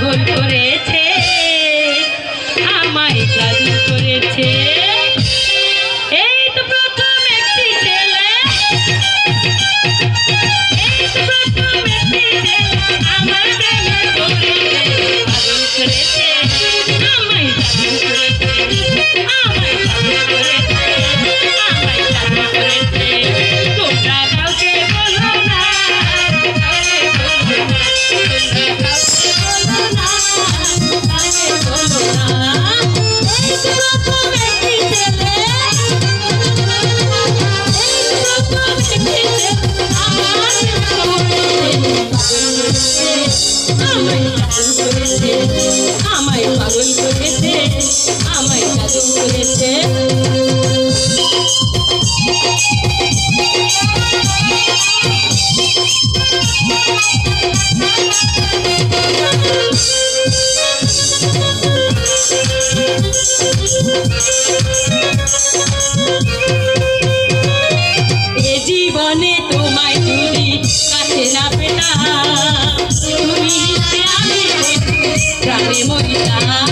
পাগল করেছে, আমায় জাদু করেছে। এই তো প্রথম একটি ছেলে, এই তো প্রথম একটি ছেলে আমার প্রেমে পড়েছে, পাগল করেছে, আমায় জাদু করেছে, আমায় পাগল করেছে, আমায় জাদু করেছে। তোমরা কাউকে বলো না, কাউকে বলো না, তোমরা কাউকে বলো না, কাউকে বলো না। এই তো প্রথম একটি ছেলে, এই তো প্রথম একটি ছেলে আমার আমায় জাদু করেছে, আমায় পাগল করেছে, আমায় জাদু করেছে। এ জীবনে তোমায় যদি কাছে না পেতাম, তুমি আমি প্রাণে মরিতাম।